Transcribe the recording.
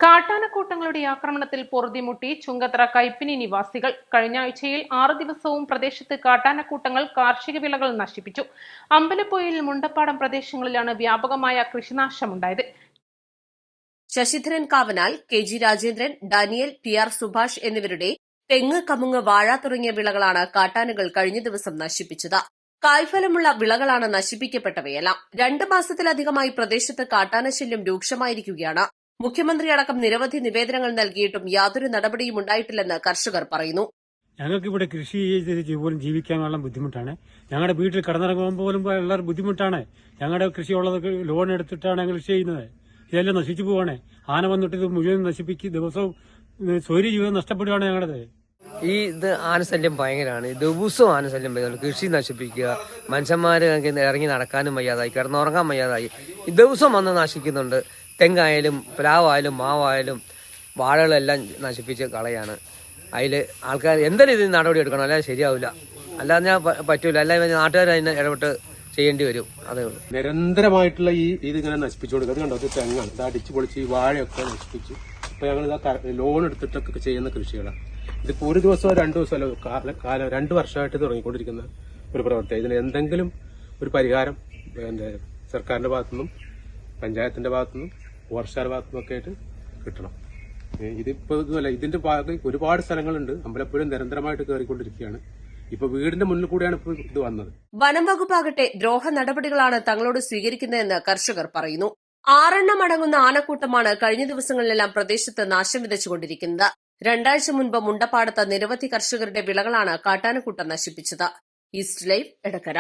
കാട്ടാനക്കൂട്ടങ്ങളുടെ ആക്രമണത്തിൽ പൊറുതിമുട്ടി ചുങ്കത്തറ കൈപ്പിനി നിവാസികൾ. കഴിഞ്ഞ ആഴ്ചയിൽ 6 ദിവസവും പ്രദേശത്ത് കാട്ടാനക്കൂട്ടങ്ങൾ കാർഷിക വിളകൾ നശിപ്പിച്ചു. അമ്പലപ്പൊയിൽ, മുണ്ടപ്പാടം പ്രദേശങ്ങളിലാണ് വ്യാപകമായ കൃഷിനാശമുണ്ടായത്. ശശിധരൻ കാവനാൽ, കെ.ജി. Rajendran, Daniel, PR. സുഭാഷ് എന്നിവരുടെ തെങ്ങ്, കമുങ്ങ്, വാഴ തുടങ്ങിയ വിളകളാണ് കാട്ടാനകൾ കഴിഞ്ഞ ദിവസം നശിപ്പിച്ചത്. കായ്ഫലമുള്ള വിളകളാണ് നശിപ്പിക്കപ്പെട്ടവയെല്ലാം. 2 മാസത്തിലധികമായി പ്രദേശത്ത് കാട്ടാനശല്യം രൂക്ഷമായിരിക്കുകയാണ്. മുഖ്യമന്ത്രി അടക്കം നിരവധി നിവേദനങ്ങൾ നൽകിയിട്ടും യാതൊരു നടപടിയും ഉണ്ടായിട്ടില്ലെന്ന് കർഷകർ പറയുന്നു. ഞങ്ങൾക്ക് ഇവിടെ കൃഷി ചെയ്ത് പോലും ജീവിക്കാനുള്ള ബുദ്ധിമുട്ടാണ്. ഞങ്ങളുടെ വീട്ടിൽ കിടന്നിറങ്ങുമ്പോൾ പോലും വളരെ ബുദ്ധിമുട്ടാണ്. ഞങ്ങളുടെ കൃഷിയുള്ളത് ലോൺ എടുത്തിട്ടാണ് ഞങ്ങൾ കൃഷി ചെയ്യുന്നത്. ഇതെല്ലാം നശിച്ചു പോവാണ്. ആന വന്നിട്ട് ഇത് മുഴുവൻ നശിപ്പിക്കും. ദിവസവും സ്വൈര്യ ജീവിതം നഷ്ടപ്പെടുകയാണ് ഞങ്ങളുടേത്. ഇത് ആനശല്യം ഭയങ്കരമാണ്. ദിവസവും ആനശല്യം വരുന്നുണ്ട്. കൃഷി നശിപ്പിക്കുക, മനുഷ്യന്മാര് ഇറങ്ങി നടക്കാനും വയ്യാതായി, കിടന്നുറങ്ങാൻ വയ്യാതായി. ദിവസം വന്ന് നശിക്കുന്നുണ്ട്. തെങ്ങായാലും പ്ലാവായാലും മാവായാലും വാഴകളെല്ലാം നശിപ്പിച്ച് കളയാണ്. അതിൽ ആൾക്കാർ എന്തായാലും ഇതിന് നടപടി എടുക്കണം, അല്ലാതെ ശരിയാവില്ല. അല്ലാതെ ഞാൻ പറ്റൂല, അല്ലാതെ നാട്ടുകാർ അതിന് ഇടപെട്ട് ചെയ്യേണ്ടി വരും. അതേ ഉള്ളൂ. നിരന്തരമായിട്ടുള്ള ഇതിങ്ങനെ നശിപ്പിച്ചു കൊടുക്കുക. അത് കണ്ടോ, അത് തെങ്ങാണ്. ഇത് അടിച്ചു പൊളിച്ച് ഈ വാഴയൊക്കെ നശിപ്പിച്ചു. ഇപ്പൊ ഞങ്ങൾ ലോൺ എടുത്തിട്ടൊക്കെ ചെയ്യുന്ന കൃഷികളാണ്. ഇതിപ്പോ ഒരു ദിവസമോ 2 ദിവസമല്ലോ, 2 വർഷമായിട്ട് തുടങ്ങിക്കൊണ്ടിരിക്കുന്ന ഒരു പ്രവൃത്തി. ഇതിന് എന്തെങ്കിലും ഒരു പരിഹാരം സർക്കാരിന്റെ ഭാഗത്തുനിന്നും പഞ്ചായത്തിന്റെ ഭാഗത്തുനിന്നും ഫോറസ്റ്റുകാരുടെ ഭാഗത്തുനിന്നും ഒക്കെ ആയിട്ട് കിട്ടണം. ഇതിപ്പോ ഇതുമല്ല, ഇതിന്റെ ഭാഗത്ത് ഒരുപാട് സ്ഥലങ്ങളുണ്ട്. അമ്പലപ്പുഴ നിരന്തരമായിട്ട് കയറിക്കൊണ്ടിരിക്കുകയാണ്. ഇപ്പൊ വീടിന്റെ മുന്നിൽ കൂടെയാണ് ഇപ്പൊ ഇത് വന്നത്. വനം വകുപ്പാകട്ടെ ദ്രോഹ നടപടികളാണ് തങ്ങളോട് സ്വീകരിക്കുന്നതെന്ന് കർഷകർ പറയുന്നു. 6 എണ്ണം അടങ്ങുന്ന ആനക്കൂട്ടമാണ് കഴിഞ്ഞ ദിവസങ്ങളിലെല്ലാം പ്രദേശത്ത് നാശം വിതച്ചുകൊണ്ടിരിക്കുന്നത്. 2 ആഴ്ച മുൻപ് മുണ്ടപ്പാടത്ത് നിരവധി കർഷകരുടെ വിളകളാണ് കാട്ടാനക്കൂട്ടം നശിപ്പിച്ചത്. East live, Edakkara.